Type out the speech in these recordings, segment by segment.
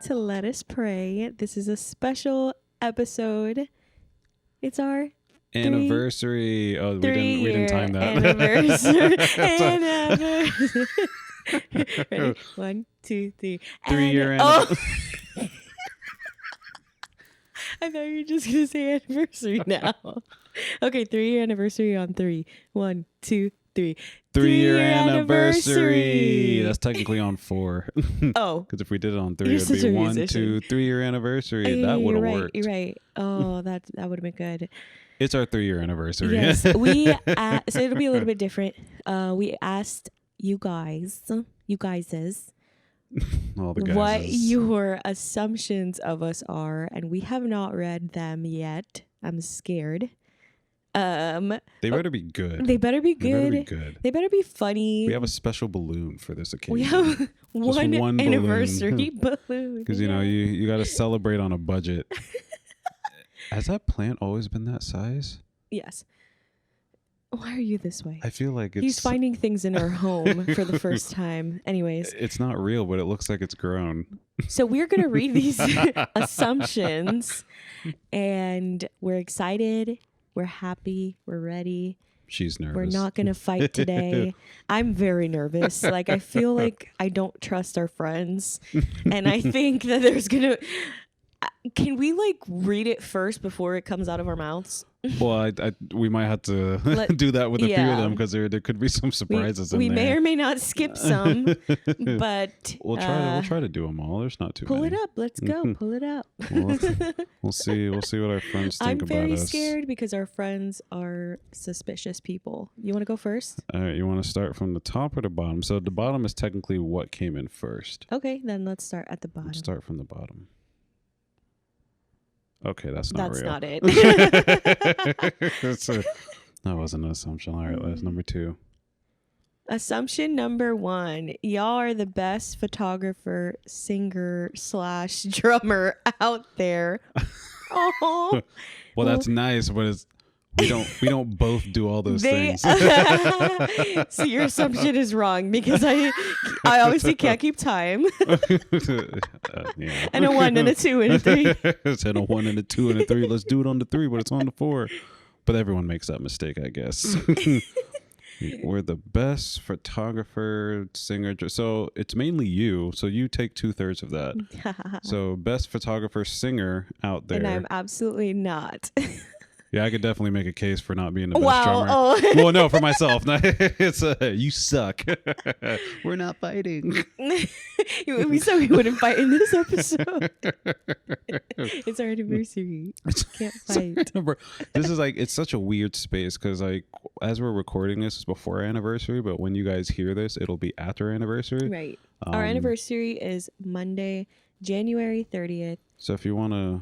to Let Us Pray. This is a special episode. It's our anniversary. We didn't time that. Anniversary. Ready? 1, 2, 3. 3-year anniversary. I thought you were just gonna say anniversary now. Okay, 3-year anniversary on 3. 1, 2, 3. 3-year anniversary. That's technically on 4. Oh, because if we did it on 3, you're it'd such be a 1, musician. 2, 3-year anniversary. That would have worked. You're right. Oh, that would have been good. It's our 3-year anniversary. Yes, so it'll be a little bit different. We asked you guys, All the guys what your assumptions of us are, and we have not read them yet. I'm scared. They better be good. They better be good. They better be funny. We have a special balloon for this occasion. We have one anniversary balloon. Because you got to celebrate on a budget. Has that plant always been that size? Yes. Why are you this way? I feel like he's finding things in our home for the first time. Anyways, it's not real, but it looks like it's grown. So we're gonna read these assumptions, and we're excited. We're happy. We're ready. She's nervous. We're not going to fight today. I'm very nervous. Like, I feel like I don't trust our friends. And I think that there's going to... Can we, read it first before it comes out of our mouths? Well, we might have to do that with a few of them because there could be some surprises in there. We may or may not skip some, but... We'll try to do them all. There's not too many. Pull it up. Let's go. Pull it up. We'll see what our friends think about us. I'm very scared because our friends are suspicious people. You want to go first? All right. You want to start from the top or the bottom? So the bottom is technically what came in first. Okay, then let's start at the bottom. Let's start from the bottom. Okay, that's not real. That's not it. That wasn't an assumption. All right, that's number 2. Assumption number 1. Y'all are the best photographer, singer / drummer out there. Oh. Well, that's nice, but we don't both do all those things. So your assumption is wrong because I obviously can't keep time. Yeah. And a 1 and a 2 and a 3. It's a 1 and a 2 and a 3. Let's do it on the 3, but it's on the 4. But everyone makes that mistake, I guess. We're the best photographer, singer. So it's mainly you. So you take 2/3 of that. So best photographer, singer out there. And I'm absolutely not. Yeah, I could deately make a case for not being the best drummer. Oh. Well, no, for myself. It's you suck. We're not fighting. We said we wouldn't fight in this episode. It's our anniversary. We can't fight. This is it's such a weird space because as we're recording this, it's before our anniversary, but when you guys hear this, it'll be after our anniversary. Right. Our anniversary is Monday, January 30th. So if you want to,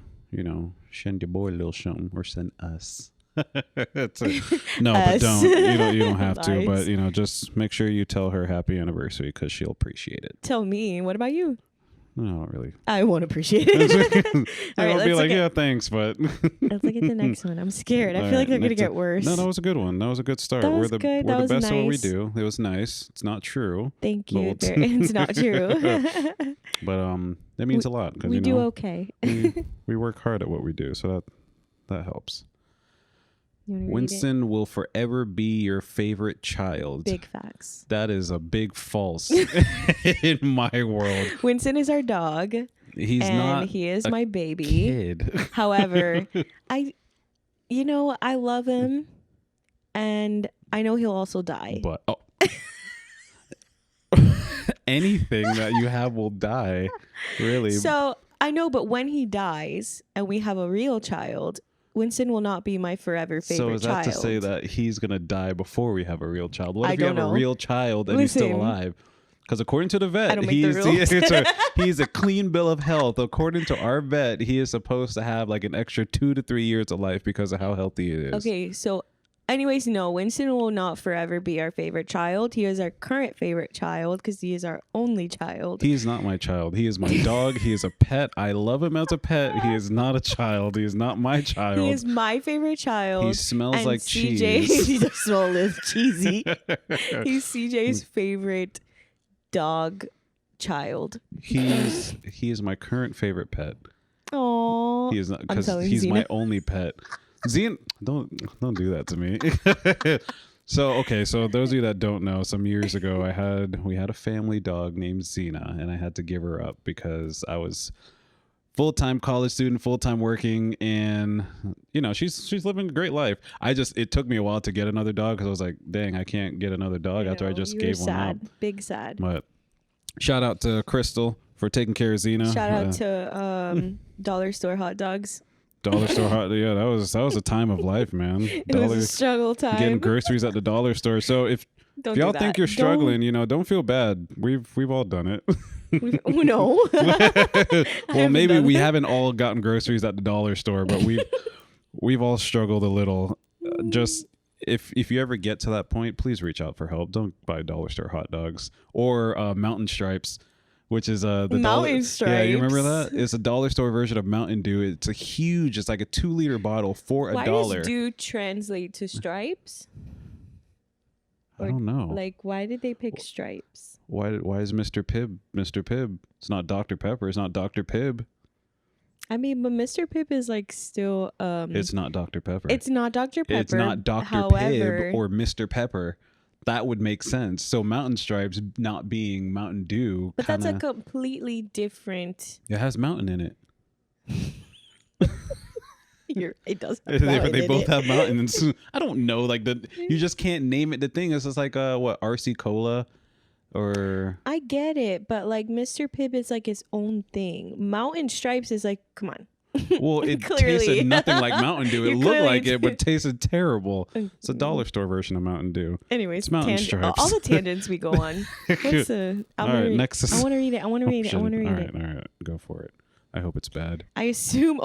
send your boy a little something or send us. No, but don't. You don't have to. But just make sure you tell her happy anniversary because she'll appreciate it. Tell me. What about you? No, not really. I won't appreciate it. All right, be like, yeah, thanks, but let's look at the next one. I'm scared. I feel like they're gonna get worse. No, that was a good one. That was a good start. We're the best at what we do. It was nice. It's not true. Thank you. It's not true. But that means a lot because we do okay. we work hard at what we do, so that helps. Winston will forever be your favorite child. Big facts. That is a big false in my world. Winston is our dog. He is my baby. Kid. However, I love him, and I know he'll also die. But anything that you have will die, really. So I know, but when he dies and we have a real child, Winston will not be my forever favorite child. So is that to say that he's going to die before we have a real child? What if you have a real child and he's still alive? Because according to the vet, he's a clean bill of health. According to our vet, he is supposed to have an extra 2 to 3 years of life because of how healthy he is. Okay, so anyways, no, Winston will not forever be our favorite child. He is our current favorite child because he is our only child. He is not my child. He is my dog. He is a pet. I love him as a pet. He is not a child. He is not my child. He is my favorite child. He smells like CJ, cheese. He does smell a little cheesy. He's CJ's favorite dog child. He is my current favorite pet. Oh, He is not, because he's Xena. my only pet. Xena, don't do that to me. So those of you that don't know, some years ago we had a family dog named Xena, and I had to give her up because I was full-time college student, full-time working, and she's living a great life. It took me a while to get another dog because I was like, dang, I can't get another dog after I just gave one up. Big sad. But shout out to Crystal for taking care of Xena. Shout out to dollar store hot dogs. Dollar store hot, yeah, that was a time of life, man. It was a struggle time. Getting groceries at the dollar store. So if y'all think you're struggling, don't feel bad. We've all done it. No. Well, maybe we haven't all gotten groceries at the dollar store, but we've all struggled a little. Just if you ever get to that point, please reach out for help. Don't buy dollar store hot dogs or Mountain Stripes, which is the Mountain Stripes. Yeah, you remember that? It's a dollar store version of Mountain Dew. It's it's like a 2-liter bottle for $1. Why does Dew translate to stripes? I don't know. Like, why did they pick stripes? Why is Mr. Pibb Mr. Pibb? It's not Dr. Pepper. It's not Dr. Pibb. I mean, but Mr. Pibb is like still it's not Dr. Pepper. It's not Dr. Pepper. It's not Dr. Pibb or Mr. Pepper. That would make sense. So Mountain Stripes not being Mountain Dew. But that's a completely different. It has mountain in it. It does have mountain they in both it. have mountains. I don't know. Like you just can't name it. The thing is, it's like what, RC Cola, or I get it, but like Mr. Pibb is like his own thing. Mountain Stripes is like, come on. Well, it tasted nothing like Mountain Dew. It looked like it, but tasted terrible. It's a dollar store version of Mountain Dew. Anyways, it's Mountain Stripes. All the tangents we go on. What's the? All right, next. I want to read it. I want to read it. All right, go for it. I hope it's bad. I assume.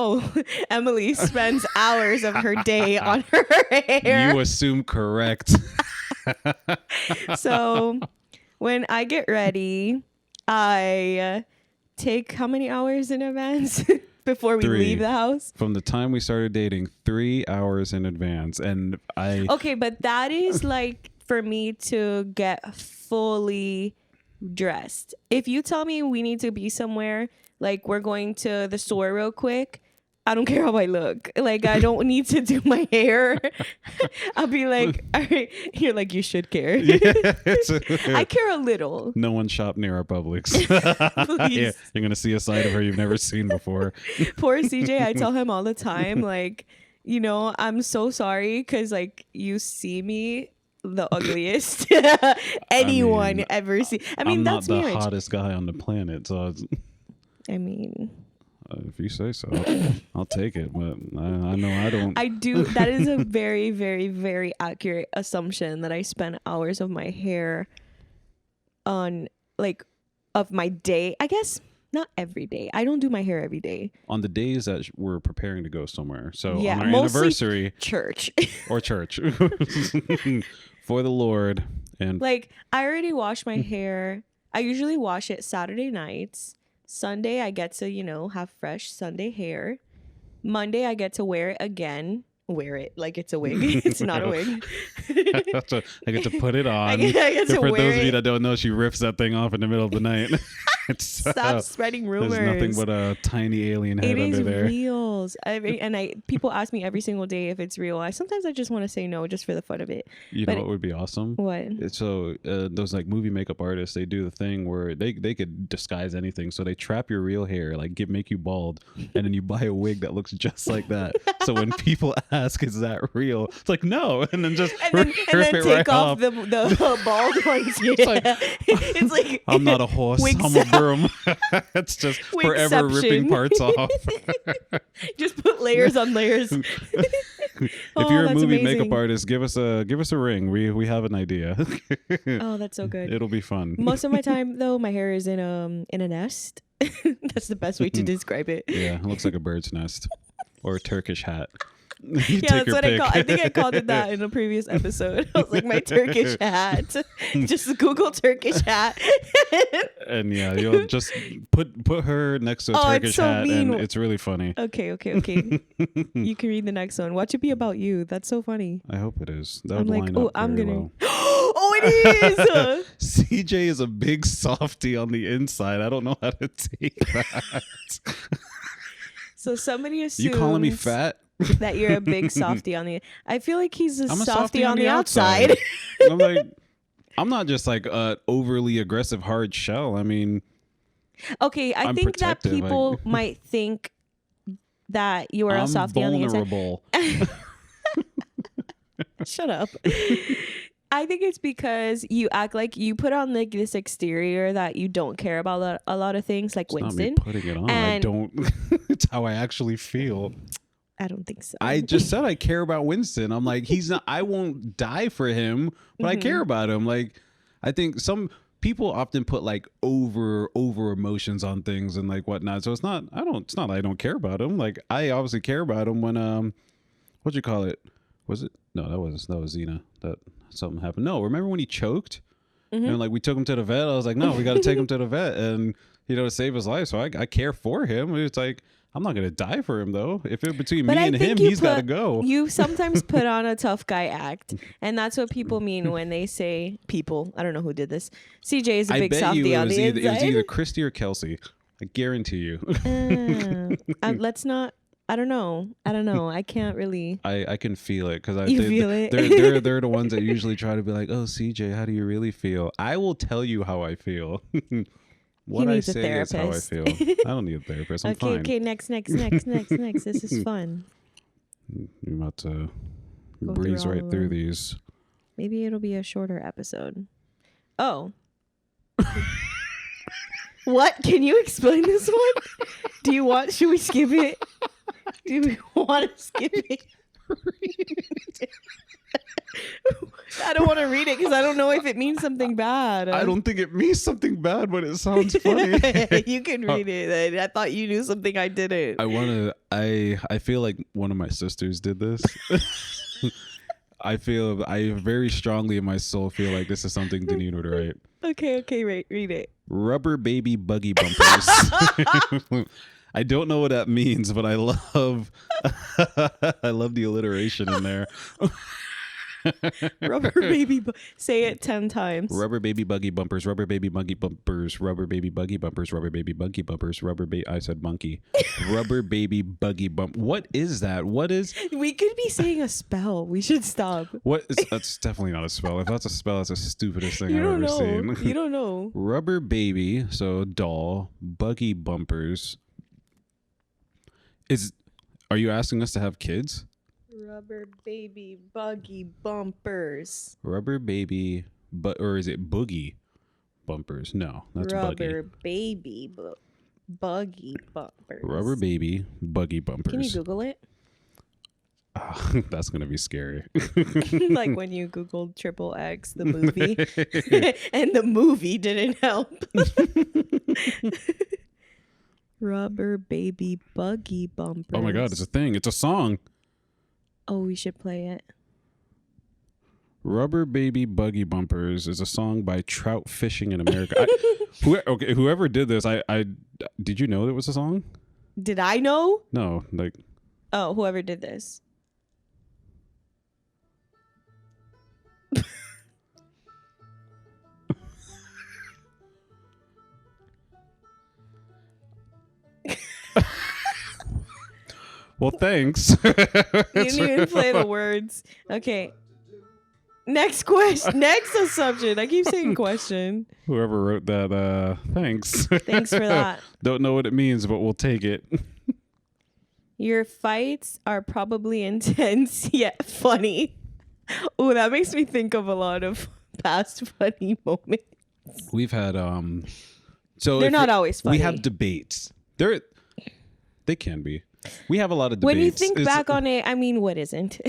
Emily spends hours of her day on her hair. You assume correct. So, when I get ready, I take how many hours in advance? Before we leave the house? From the time we started dating, 3 hours in advance. And Okay, but that is like for me to get fully dressed. If you tell me we need to be somewhere, like we're going to the store real quick, I don't care how I look. Like, I don't need to do my hair. I'll be like, all right. You're like, you should care. Yeah, I care a little. No one shop near our Publix. Please. Yeah, you're going to see a side of her you've never seen before. Poor CJ, I tell him all the time, like, I'm so sorry because, like, you see me the ugliest anyone ever see. I mean, I'm that's not the marriage. hottest guy on the planet, so I mean, if you say so, I'll take it. But I know I don't. I do. That is a very, very, very accurate assumption that I spend hours of my hair on, like, of my day. I guess not every day. I don't do my hair every day. On the days that we're preparing to go somewhere. So yeah, on our anniversary. Church. Or church. For the Lord. And like, I already wash my hair. I usually wash it Saturday nights. Sunday, I get to, have fresh Sunday hair. Monday, I get to wear it again. Wear it like it's a wig. It's not a wig. I get to put it on. I get to for wear those of you it. that don't know, she rips that thing off in the middle of the night. Stop spreading rumors. There's nothing but a tiny alien head under there. It is reals. People ask me every single day if it's real. Sometimes I just want to say no just for the fun of it. You know what would be awesome? What? So those like movie makeup artists, they do the thing where they could disguise anything. So they trap your real hair, like make you bald, and then you buy a wig that looks just like that. So when people ask, "Is that real?" It's like no, and then just rip it take right off the bald ones. Yeah. It's like I'm not a horse. I'm a broom. It's just forever ripping parts off. Just put layers on layers. If you're a movie makeup artist, give us a ring. We have an idea. Oh, that's so good. It'll be fun. Most of my time though, my hair is in a nest. That's the best way to describe it. Yeah, it looks like a bird's nest or a Turkish hat. Yeah, that's what I call. I think I called it that in a previous episode. I was like, my Turkish hat. Just Google Turkish hat. And yeah, you'll just put her next to a Turkish hat, and it's really funny. Okay. You can read the next one. Watch it be about you. That's so funny. I hope it is. That I'm would like, line up I'm very gonna. well. Oh, it is. CJ is a big softy on the inside. I don't know how to take that. So somebody assumes You calling me fat? that you're a big softy on the. I feel like he's a I'm a softy on the outside. I'm like, I'm not just like a overly aggressive hard shell. I mean, Okay, I I'm think that protective. people might think that you are a I'm softy on the inside. vulnerable. Shut up. I think it's because you act like you put on like this exterior that you don't care about a lot of things, like It's not me Winston. putting it on. I don't. It's how I actually feel. I don't think so. I just said I care about Winston. I'm like, he's not. I won't die for him, but I care about him. Like, I think some people often put like over emotions on things and like whatnot. So it's not. It's not. I don't care about him. Like, I obviously care about him when what'd you call it? Was it? No, that was Xena. That something happened. No, remember when he choked? And like we took him to the vet. I was like, no, we got to take him to the vet and to save his life. So I care for him. It's like, I'm not gonna die for him though. If it's between me and him, he's got to go. You sometimes put on a tough guy act, and that's what people mean when they say people. I don't know who did this. CJ is a big softy on the inside. It was either Christy or Kelsey. I guarantee you. Let's not. I don't know. I can't really. I can feel it because you feel it. They're the ones that usually try to be like, oh CJ, how do you really feel? I will tell you how I feel. What I say is how I feel. I don't need a therapist. I'm fine. Okay. Next. This is fun. You're about to breeze right through these. Maybe it'll be a shorter episode. Oh. What? Can you explain this one? Should we skip it? Do we want to skip it? I don't want to read it because I don't know if it means something bad. I don't think it means something bad, but it sounds funny. You can read it. I thought you knew something I didn't. I feel like one of my sisters did this. I very strongly in my soul feel like this is something Deneen would write. Okay, read it. Rubber baby buggy bumpers. I don't know what that means, but I love the alliteration in there. Rubber baby say it 10 times. Rubber baby buggy bumpers, rubber baby buggy bumpers, rubber baby buggy bumpers, rubber baby buggy bumpers, I said monkey. Rubber baby buggy bump. What is that? We could be saying a spell. We should stop. That's definitely not a spell. If that's a spell, that's the stupidest thing I've ever seen. You don't know. Rubber baby, so doll, buggy bumpers. Are you asking us to have kids? Rubber baby buggy bumpers. Rubber baby, or is it boogie bumpers? No, that's Rubber buggy. baby buggy bumpers. Rubber baby buggy bumpers. Can you Google it? That's gonna be scary. Like when you Googled XXX, the movie, and the movie didn't help. Rubber baby buggy bumpers. Oh my god, it's a thing. It's a song. Oh, we should play it. Rubber baby buggy bumpers is a song by Trout Fishing in America. Whoever did this, I did you know it was a song? Did I know? No, like. Oh, whoever did this. Well, thanks. You didn't even play the words. Okay. Next question. Next assumption. I keep saying question. Whoever wrote that, thanks. Thanks for that. Don't know what it means, but we'll take it. Your fights are probably intense yet funny. Oh, that makes me think of a lot of past funny moments. We've had so they're not always funny. We have debates. They can be. We have a lot of debates. When you think back on it, I mean, what isn't?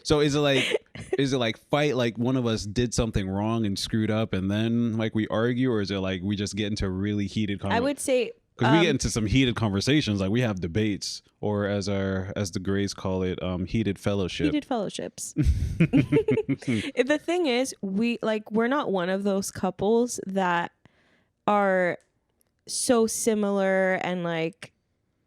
So is it like fight like one of us did something wrong and screwed up and then like we argue, or is it like we just get into really heated conversations? I would say because we get into some heated conversations, like we have debates, or as the Greys call it, heated fellowship. Heated fellowships. The thing is, we're not one of those couples that are so similar and like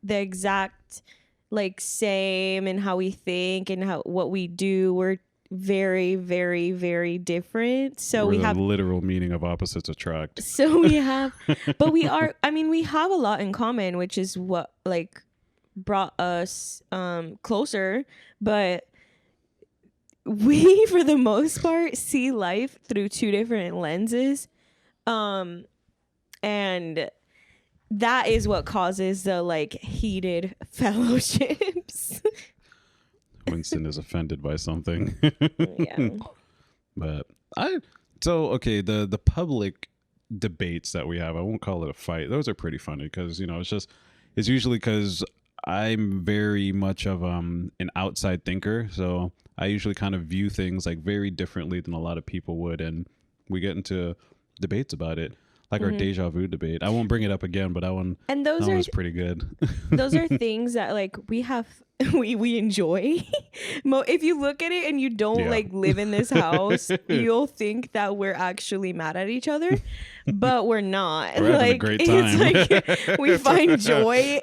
the exact like same in how we think and what we do. very, very, very different. So Or we the have literal meaning of opposites attract. so we have but we are I mean we have a lot in common, which is what like brought us closer, but we for the most part see life through two different lenses. And that is what causes the like heated fellowships. Winston is offended by something. Yeah. But okay, the public debates that we have, I won't call it a fight. Those are pretty funny because, it's usually because I'm very much of an outside thinker. So I usually kind of view things like very differently than a lot of people would. And we get into debates about it. Like our deja vu debate. I won't bring it up again, but that one was pretty good. Those are things that like we have we enjoy. If you look at it and you don't like live in this house, you'll think that we're actually mad at each other, but we're not. We're having a great time. It's like we find joy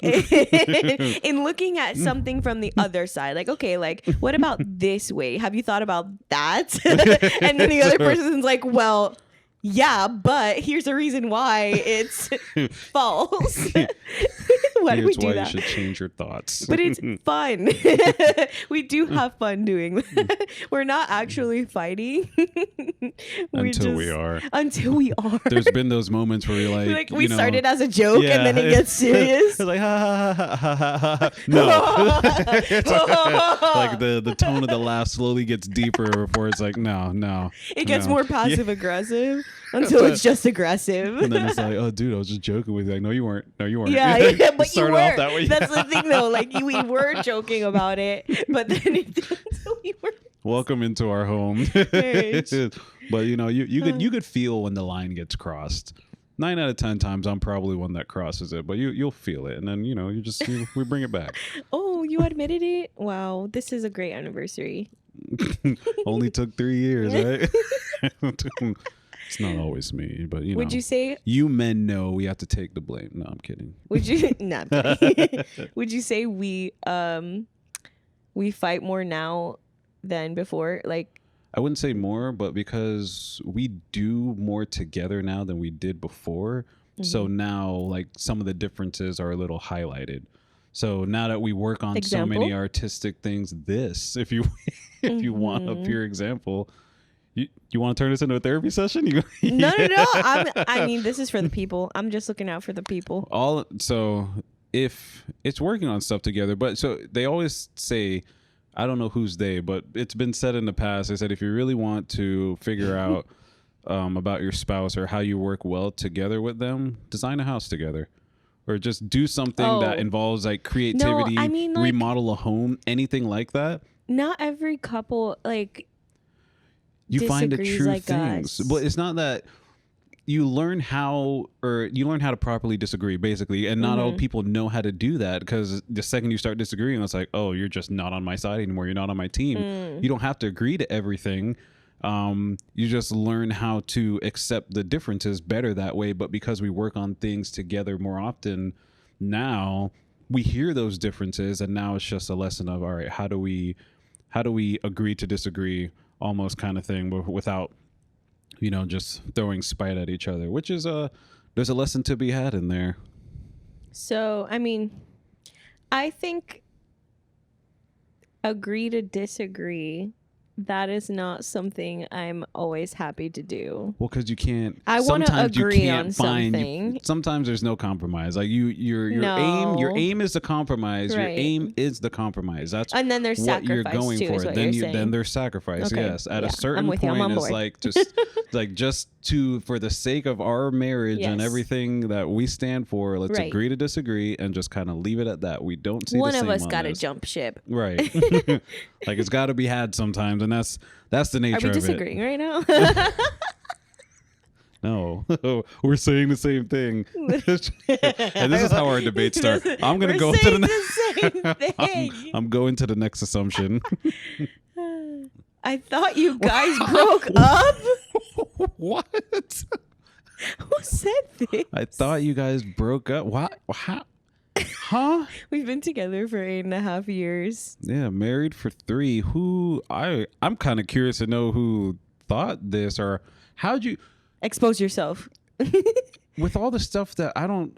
in looking at something from the other side. Like, okay, like what about this way? Have you thought about that? And then the other person's like, well, yeah, but here's a reason why it's false. Why do we do that? You should change your thoughts. But it's fun. We do have fun doing that. We're not actually fighting. Until we are. There's been those moments where you're like we started as a joke and then it gets serious. It's like ha ha ha ha ha. No. Like the tone of the laugh slowly gets deeper before it's like no. It gets more passive aggressive. Until it's just aggressive. And then it's like, oh, dude, I was just joking with you. Like, no, you weren't. Yeah, but you were. Off that way. That's the thing, though. Like, we were joking about it, but then we were. Welcome into our home. But you could feel when the line gets crossed. 9 out of 10 times, I'm probably one that crosses it, but you'll feel it, and then we bring it back. Oh, you admitted it? Wow, this is a great anniversary. Only took 3 years, right? It's not always me, but would you say you men know we have to take the blame? No, I'm kidding. Would you? Not kidding. Would you say we fight more now than before? Like, I wouldn't say more, but because we do more together now than we did before, so now like some of the differences are a little highlighted. So now that we work on so many artistic things, if you want a pure example. You want to turn this into a therapy session? No. I mean, this is for the people. I'm just looking out for the people. So if it's working on stuff together, but so they always say, I don't know who's they, but it's been said in the past. They said if you really want to figure out about your spouse or how you work well together with them, design a house together. Or just do something that involves like creativity, remodel a home, anything like that. Not every couple you find the true like things, us. But it's not that you learn how to properly disagree, basically, and not all people know how to do that. Because the second you start disagreeing, it's like, oh, you're just not on my side anymore. You're not on my team. You don't have to agree to everything. You just learn how to accept the differences better that way. But because we work on things together more often now, we hear those differences, and now it's just a lesson of, all right, how do we agree to disagree? Almost kind of thing, without just throwing spite at each other, which is there's a lesson to be had in there. So I mean, I think agree to disagree, that is not something I'm always happy to do. Well, because you can't. I want to agree on something. Sometimes there's no compromise. Like your aim is the compromise. Right. Your aim is the compromise. That's and then there's what sacrifice you're going too, for. Then there's sacrifice. Okay. Yes, at a certain point, it's like just for the sake of our marriage and everything that we stand for. Let's agree to disagree and just kind of leave it at that. We don't see one the same of us on got to this. jump ship, right? Like it's got to be had sometimes, and that's the nature of it. Are we disagreeing right now? No, we're saying the same thing. And this is how our debates start. I'm going to go to the same thing. I'm going to the next assumption. I thought you guys broke up. What? Who said this? I thought you guys broke up. What? How? Huh? We've been together for 8.5 years. Yeah, married for 3. I'm kind of curious to know who thought this, or how'd you, Expose yourself. with all the stuff that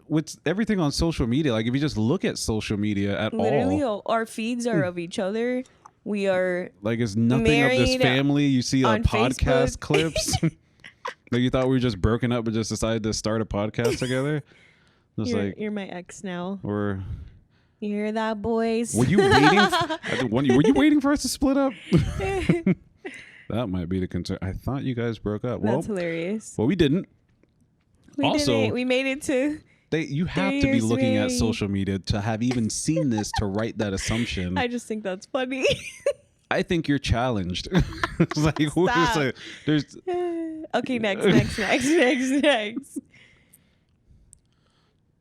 with everything on social media, like if you just look at social media at Literally, all, our feeds are of each other. We are like it's nothing of this married family. You see on podcast Facebook. clips. Like you thought we were just broken up, but just decided to start a podcast together. It's like, You're my ex now. or You hear that, boys? were you waiting? Were you waiting for us to split up? That might be the concern. I thought you guys broke up. That's hilarious. Well, we didn't. We Also, didn't. We made it to. You have 3 to be years looking at married. social media to have even seen this to write that assumption. I just think that's funny. I think you're challenged. It's like, Stop. there's Okay, next.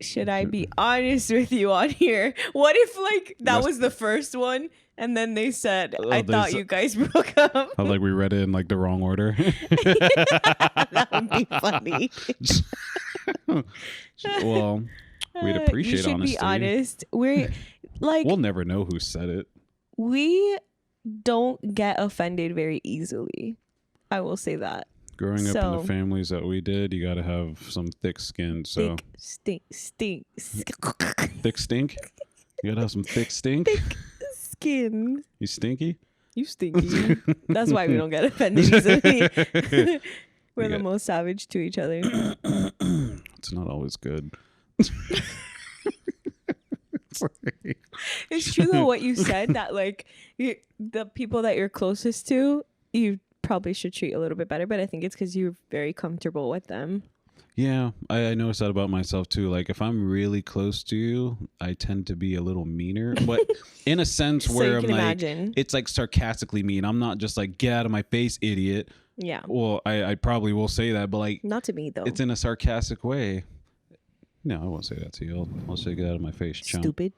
Should I be honest with you on here? What if like that was the first one and then they said, I thought you guys broke up? I like we read it in like the wrong order. That would be funny. Well, we'd appreciate you should honesty. be honest. We're like We'll never know who said it. we don't get offended very easily. I will say that. Growing up in So- the families that we did, you got to have some thick skin. So Thick stink. thick stink. You got to have some thick stink. Thick skin. You stinky. You stinky. That's why we don't get offended easily. We're You the got- most savage to each other. It's not always good. Sorry. It's true though what you said that like the people that you're closest to, you probably should treat a little bit better. But I think it's because you're very comfortable with them. Yeah, I noticed that about myself too. Like if I'm really close to you, I tend to be a little meaner, but in a sense So where you I'm can like, imagine. it's like sarcastically mean. I'm not just like, get out of my face, idiot. Yeah. Well, I probably will say that, but like, Not to me though. it's in a sarcastic way. No, I won't say that to you. I'll say get out of my face, chump. Stupid.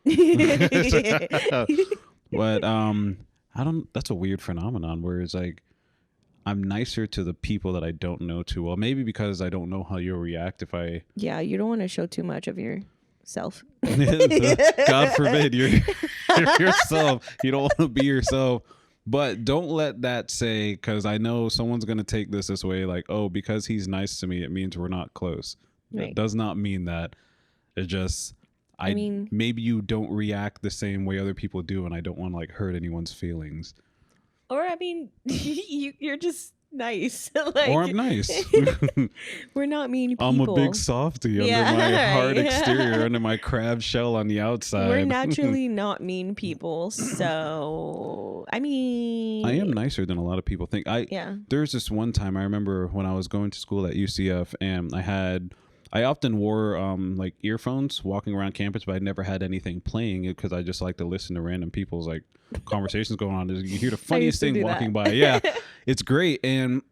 But I don't. That's a weird phenomenon where it's like I'm nicer to the people that I don't know too well. Maybe because I don't know how you'll react if I. Yeah, you don't want to show too much of yourself. God forbid you're yourself. You don't want to be yourself. But don't let that say, because I know someone's gonna take this way, like, oh, because he's nice to me, it means we're not close. Right. It does not mean that. It just. I mean, maybe you don't react the same way other people do, and I don't want to like hurt anyone's feelings. or I mean, you're just nice. Like, Or I'm nice. we're not mean people. I'm a big softie Yeah, under my hard right. exterior, under my crab shell on the outside. We're naturally not mean people, so I mean, I am nicer than a lot of people think. Yeah. There's this one time I remember when I was going to school at UCF, and I often wore like earphones walking around campus, but I never had anything playing because I just like to listen to random people's like conversations going on. You hear the funniest to thing do walking that. by. Yeah, it's great. And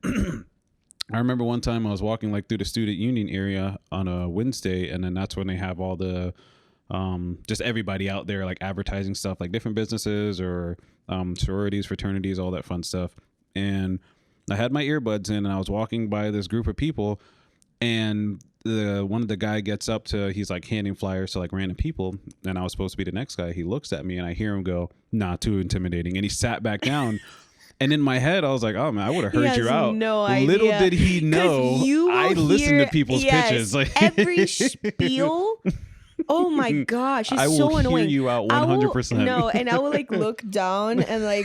I remember one time I was walking like through the student union area on a Wednesday, and then that's when they have all the just everybody out there like advertising stuff, like different businesses or sororities, fraternities, all that fun stuff. And I had my earbuds in, and I was walking by this group of people, and one of the guy gets up to, he's like handing flyers to like random people, and I was supposed to be the next guy. He looks at me, and I hear him go, "Nah, too intimidating," and he sat back down. And in my head, I was like, "Oh man, I would have He heard has you out." no Little idea. did he 'Cause know you I will listen to hear- people's yes, pitches. Like every spiel. Oh my gosh, it's I will so hear annoying. you out I will- 100%. No, and I will like look down and like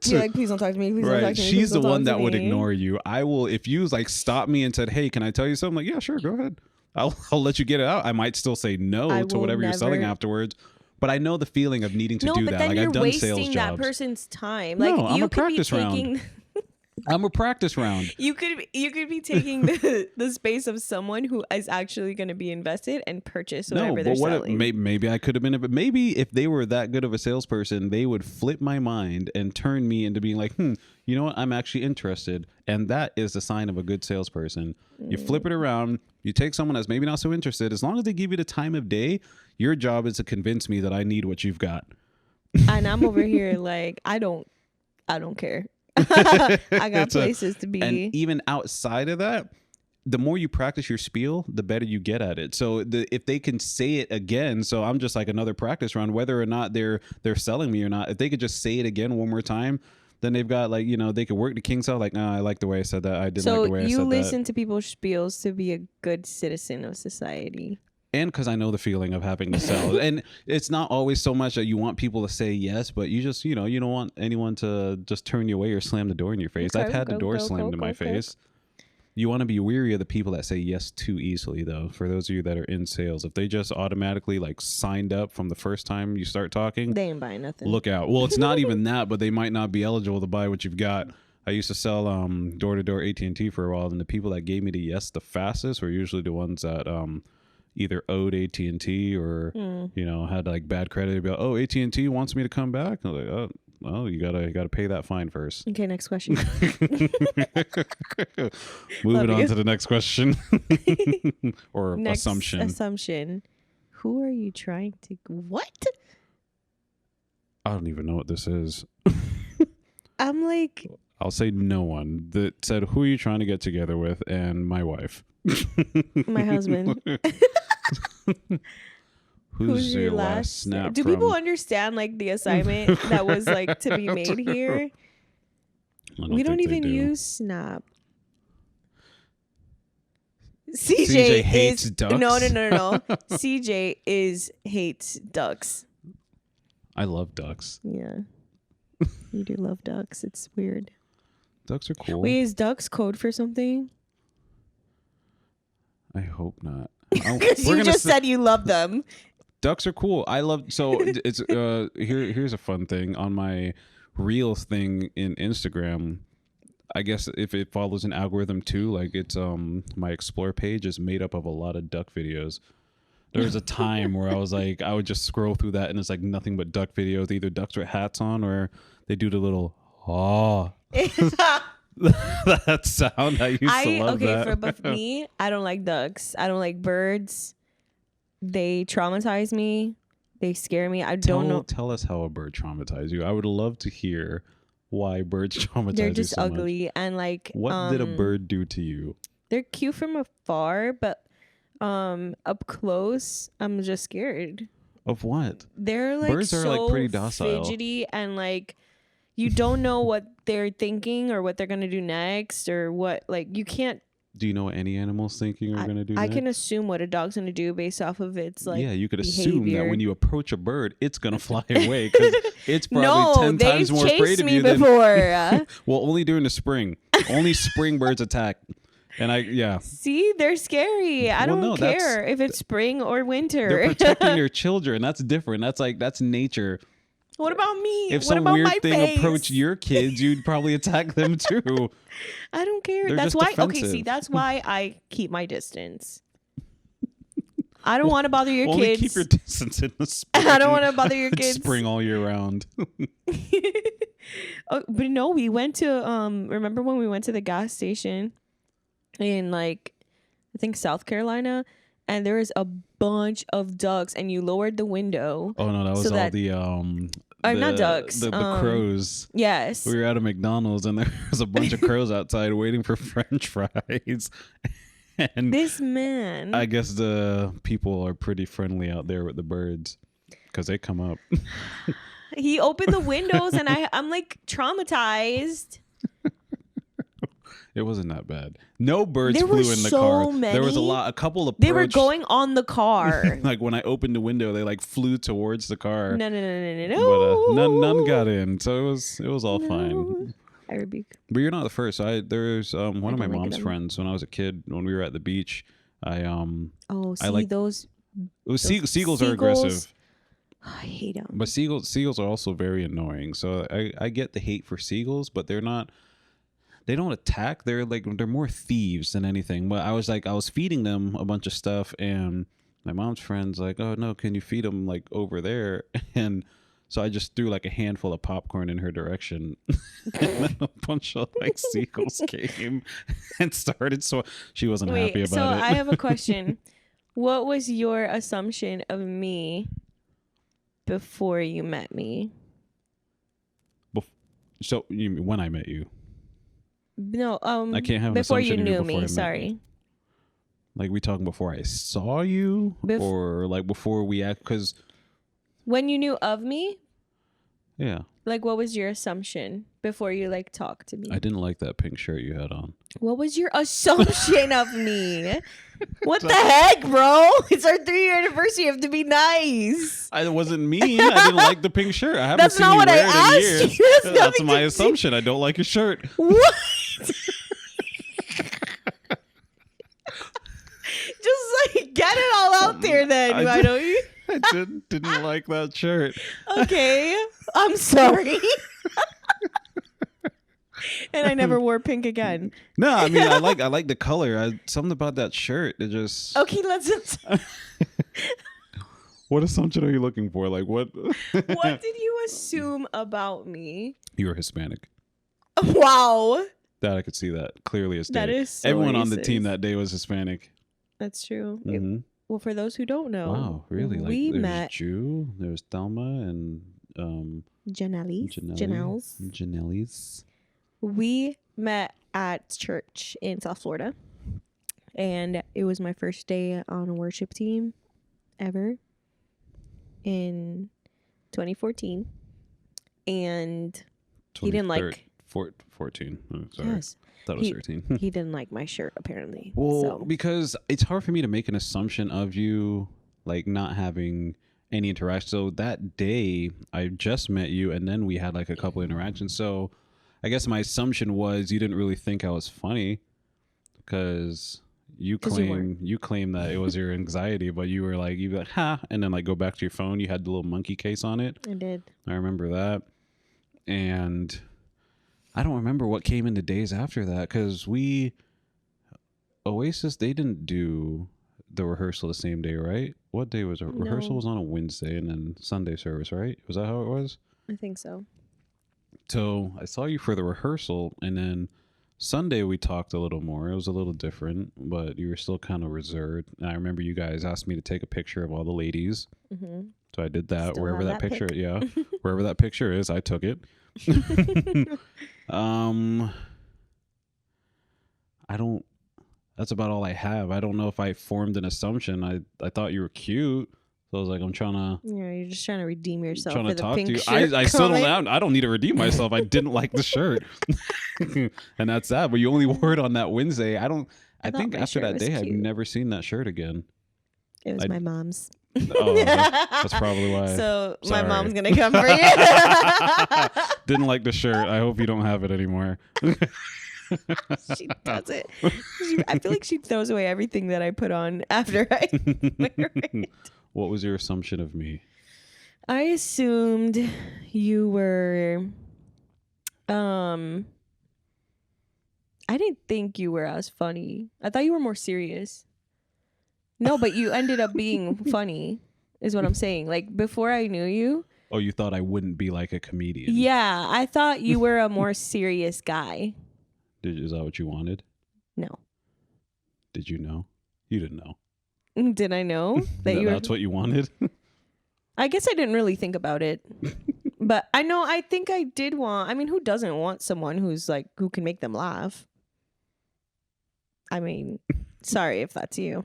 be like, please don't talk to me. Please don't talk Right, to me. she's please the don't one talk that to would me." ignore you. I will, if you like stop me and said, "Hey, can I tell you something?" Like, yeah, sure, go ahead. I'll let you get it out. I might still say no I to will whatever you're selling never- afterwards, but I know the feeling of needing to No, do but that. then Like you're I've done sales wasting that jobs. person's time. No, Like I'm you a could be practice round. taking. I'm a practice round. You could be taking the space of someone who is actually going to be invested and purchase whatever No, they're but what? selling. Maybe I could have been. But maybe if they were that good of a salesperson, they would flip my mind and turn me into being like, you know what? I'm actually interested, and that is the sign of a good salesperson. You flip it around. You take someone that's maybe not so interested. As long as they give you the time of day, your job is to convince me that I need what you've got. And I'm over here like I don't care. I got places to be. And even outside of that, the more you practice your spiel, the better you get at it. So if they can say it again, so I'm just like another practice round, whether or not they're selling me or not. If they could just say it again one more time, then they've got like, they could work the kinks out. Like, I like the way I said that. I didn't like the way I said that. So you listen to people's spiels to be a good citizen of society. And because I know the feeling of having to sell. And it's not always so much that you want people to say yes, but you just, you don't want anyone to just turn you away or slam the door in your face. Okay, I've had the door slammed in my face. You want to be weary of the people that say yes too easily, though. For those of you that are in sales, if they just automatically like signed up from the first time you start talking, they ain't buying nothing. Look out. Well, it's not even that, but they might not be eligible to buy what you've got. I used to sell door-to-door AT&T for a while, and the people that gave me the yes the fastest were usually the ones that either owed AT&T or had like bad credit. They'd be like, oh, AT&T wants me to come back. I was like, oh. Well, you gotta pay that fine first. Okay, next question. Moving on to the next question. Or next assumption. Who are you trying to... What? I don't even know what this is. I'm like... I'll say no one. That said, who are you trying to get together with? And my wife. My husband. Who's your last snap? Do people understand like the assignment that was like to be made here? We don't even use Snap. CJ hates ducks. No. CJ hates ducks. I love ducks. Yeah, you do love ducks. It's weird. Ducks are cool. Wait, is ducks code for something? I hope not. Because you just said you love them. Ducks are cool. I love, so it's here's a fun thing on my Reels thing in Instagram. I guess if it follows an algorithm too, like it's my explore page is made up of a lot of duck videos. There was a time where I was like, I would just scroll through that and it's like nothing but duck videos, either ducks with hats on or they do the little that sound. I used to love that. But for me, I don't like ducks. I don't like birds. They traumatize me. They scare me. I don't know. Tell us how a bird traumatized you. I would love to hear why birds traumatize you. They're just so ugly much. And like. What did a bird do to you? They're cute from afar, but up close, I'm just scared. Of what? They're like birds are like pretty docile, fidgety, and like you don't know what they're thinking or what they're gonna do next or what. Like you can't. Do you know what any animal's thinking or going to do next? I can assume what a dog's going to do based off of its like you could behavior. assume that when you approach a bird, it's going to fly away because it's probably 10 times more afraid of you before. Well, only during the spring. Only spring birds attack. And See, they're scary. I don't care if it's spring or winter. They're protecting their children. That's different. That's nature. What about me? If some weird thing approached your kids, you'd probably attack them too. I don't care. They're that's just why. defensive. Okay, see, that's why I keep my distance. I don't want to bother your only kids. Keep your distance in the spring. I don't want to bother your kids. Spring all year round. But no, we went to remember when we went to the gas station in like I think South Carolina, and there was a bunch of ducks, and you lowered the window. Oh no, that was all the not ducks. The crows. Yes. We were at a McDonald's and there was a bunch of crows outside waiting for French fries. And this man. I guess the people are pretty friendly out there with the birds because they come up. He opened the windows and I'm like traumatized. It wasn't that bad. No birds there flew in the car. Many. There was a couple of. They were going on the car. Like when I opened the window, they like flew towards the car. No. But none got in, so it was all fine. I rebuke. But you're not the first. There's one of my mom's friends when I was a kid when we were at the beach. Those seagulls are aggressive. I hate them. But seagulls are also very annoying. So I get the hate for seagulls, but they're not. They don't attack. They're more thieves than anything. But I was feeding them a bunch of stuff, and my mom's friend's like, "Oh no, can you feed them like over there?" And so I just threw like a handful of popcorn in her direction, and then a bunch of like seagulls came and started. So she wasn't happy about it. So I have a question. What was your assumption of me before you met me? So you mean when I met you? No, I can't have an before you assumption knew before me. Sorry. Like, we talking before I saw you, or like before we act? Because when you knew of me, yeah. Like, what was your assumption before you like talked to me? I didn't like that pink shirt you had on. What was your assumption of me? What the heck, bro? It's our 3-year anniversary. You have to be nice. It wasn't mean. I didn't like the pink shirt. I haven't That's seen not you what I wear it in asked years. you. That's That's nothing my to do- assumption. I don't like your shirt. What? Just like get it all out there then. Why don't you? I didn't like that shirt. Okay. I'm sorry. And I never wore pink again. No, I mean I like the color. Something about that shirt. It just Okay, let's What assumption are you looking for? Like what? What did you assume about me? You were Hispanic. Wow. That I could see that clearly as day. That is so Everyone on the racist. team that day was Hispanic. That's true. Mm-hmm. Well, for those who don't know, Wow, really? Like we there's met Jew, there's Thelma and Janelle's. We met at church in South Florida, and it was my first day on a worship team ever in 2014, and he didn't like 14. Oh, sorry. Yes. Thought it was 13. He didn't like my shirt apparently. Well, So. because it's hard for me to make an assumption of you like not having any interaction. So that day I just met you and then we had like a couple interactions. So I guess my assumption was you didn't really think I was funny because you claim that it was your anxiety, but you'd be like, ha, and then like go back to your phone. You had the little monkey case on it. I did. I remember that. And I don't remember what came in the days after that because Oasis, they didn't do the rehearsal the same day, right? What day was it? No. Rehearsal was on a Wednesday and then Sunday service, right? Was that how it was? I think so. So I saw you for the rehearsal and then Sunday we talked a little more. It was a little different, but you were still kind of reserved. And I remember you guys asked me to take a picture of all the ladies. Mm-hmm. So I did that. Still Wherever have that that picture, pic. yeah, wherever that picture is, I took it. I don't. That's about all I have. I don't know if I formed an assumption. I thought you were cute, so I was like, I'm trying to. Yeah, you're just trying to redeem yourself Trying for to the talk pink to you. shirt. I still comment. don't. I don't need to redeem myself. I didn't like the shirt, and that's that. But you only wore it on that Wednesday. I don't. I thought think my after shirt that was day, I've cute. never seen that shirt again. It was my mom's. Oh, that's probably why. So my Sorry. mom's gonna come for you. Didn't like the shirt. I hope you don't have it anymore. She does it. I feel like she throws away everything that I put on after I wear it. What was your assumption of me? I assumed you were. I didn't think you were as funny. I thought you were more serious. No, but you ended up being funny, is what I'm saying. Like before I knew you. Oh, you thought I wouldn't be like a comedian? Yeah, I thought you were a more serious guy. Is that what you wanted? No. Did you know? You didn't know. Did I know that you were? That's what you wanted? I guess I didn't really think about it. But I know, I think I did want, I mean, who doesn't want someone who's like, who can make them laugh? I mean, sorry if that's you.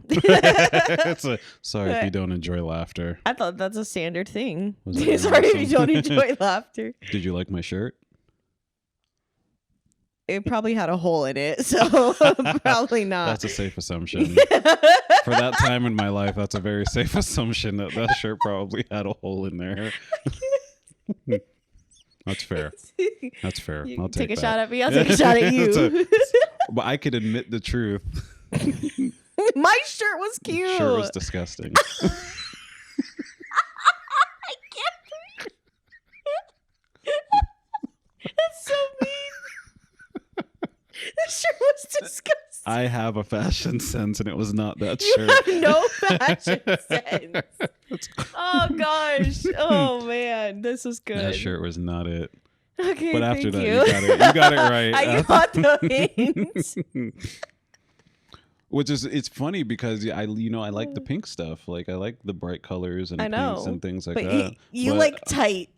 Sorry if you don't enjoy laughter. I thought that's a standard thing. Was that your Sorry if you awesome? don't enjoy laughter. Did you like my shirt? It probably had a hole in it, so probably not. That's a safe assumption. For that time in my life, that's a very safe assumption that shirt probably had a hole in there. That's fair. That's fair. You I'll take take a that. shot at me, I'll take a shot at you. But I could admit the truth. My shirt was cute. Shirt was disgusting. That's so mean. That shirt was disgusting. I have a fashion sense, and it was not that You shirt. have no fashion sense. Oh gosh. Oh man, this was good. That shirt was not it. Okay, But after thank that, you. you got it right. I got the hint. Which is, it's funny because I like the pink stuff. Like I like the bright colors and I pinks know, and things like but that. you But- like tight,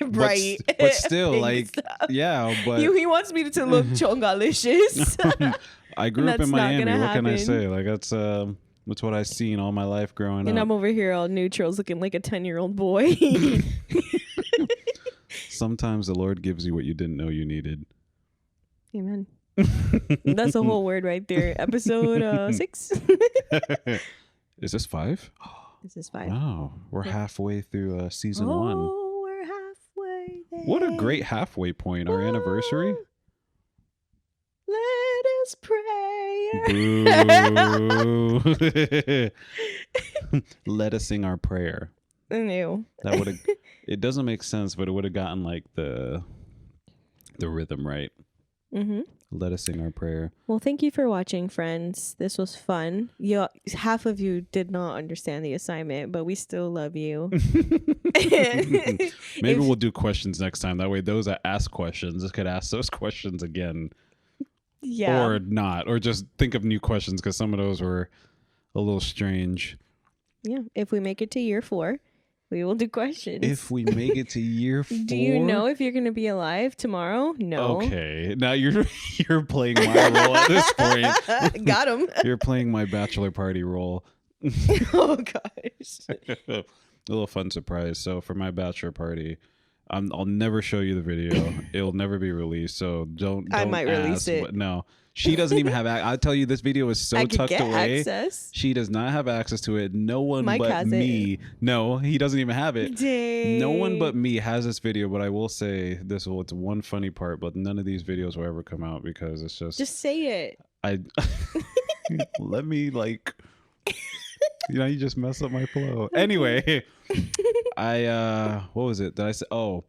bright. but still, pink like, stuff. yeah. But He wants me to look chongalicious. I grew up in that's not Miami. gonna What can I happen. say? Like that's what I've seen all my life growing And up. I'm over here all neutrals looking like a 10-year-old boy. Sometimes the Lord gives you what you didn't know you needed. Amen. That's a whole word right there. Episode 6. Is this 5? This is 5. Wow, we're halfway through season 1. Oh, we're halfway there. What a great halfway point! Our anniversary. Let us pray. Boo. Let us sing our prayer. Ew. That would have. It doesn't make sense, but it would have gotten like the rhythm right. Mm-hmm. Let us sing our prayer. Well, thank you for watching, friends. This was fun. Half of you did not understand the assignment, but we still love you. Maybe we'll do questions next time. That way, those that ask questions could ask those questions again. Yeah. Or not. Or just think of new questions because some of those were a little strange. Yeah. If we make it to year 4, we will do questions. If we make it to year 4. Do you know if you're going to be alive tomorrow? No. Okay. Now you're playing my role at this point. Got him. You're playing my bachelor party role. Oh, gosh. A little fun surprise. So for my bachelor party, I'll never show you the video. It'll never be released. So don't I might release ask, it. but no, she doesn't even have. I'll tell you, this video is so I could tucked get away. access. She does not have access to it. No one Mike but has me. it. No, he doesn't even have it. Dang. No one but me has this video. But I will say this: it's one funny part, but none of these videos will ever come out because it's just say it. I let me like. You just mess up my flow. Anyway, what was it that I said? Oh,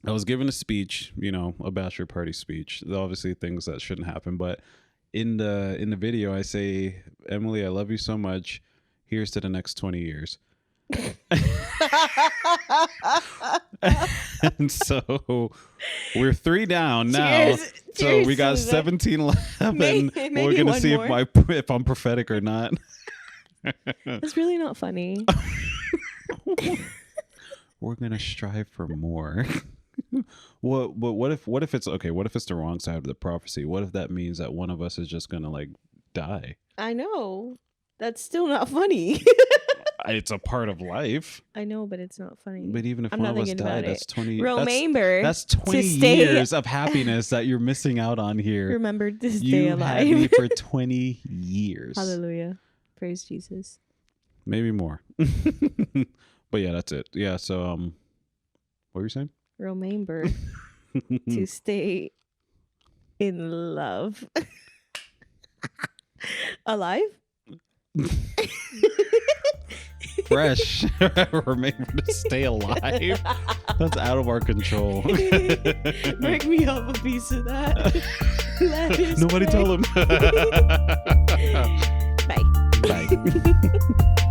I was giving a speech, a bachelor party speech. Obviously things that shouldn't happen, but in the video I say, Emily, I love you so much. Here's to the next 20 years. And so we're 3 down now. So we got 17 left, and we're gonna see if I'm prophetic or not. It's really not funny. We're gonna strive for more. What if it's okay? What if it's the wrong side of the prophecy? What if that means that one of us is just gonna like die? I know. That's still not funny. It's a part of life. I know, but it's not funny. But even if I'm one not of us thinking died, about that's it. 20. Remember, that's 20 years of happiness that you're missing out on here. remember to stay You alive. had me for 20 years. Hallelujah. Praise Jesus. Maybe more. But yeah, that's it. Yeah. So what were you saying? Remember to stay in love. Alive? Fresh. Remember to stay alive. That's out of our control. Break me up a piece of that. Nobody tell him. Bye. Bye.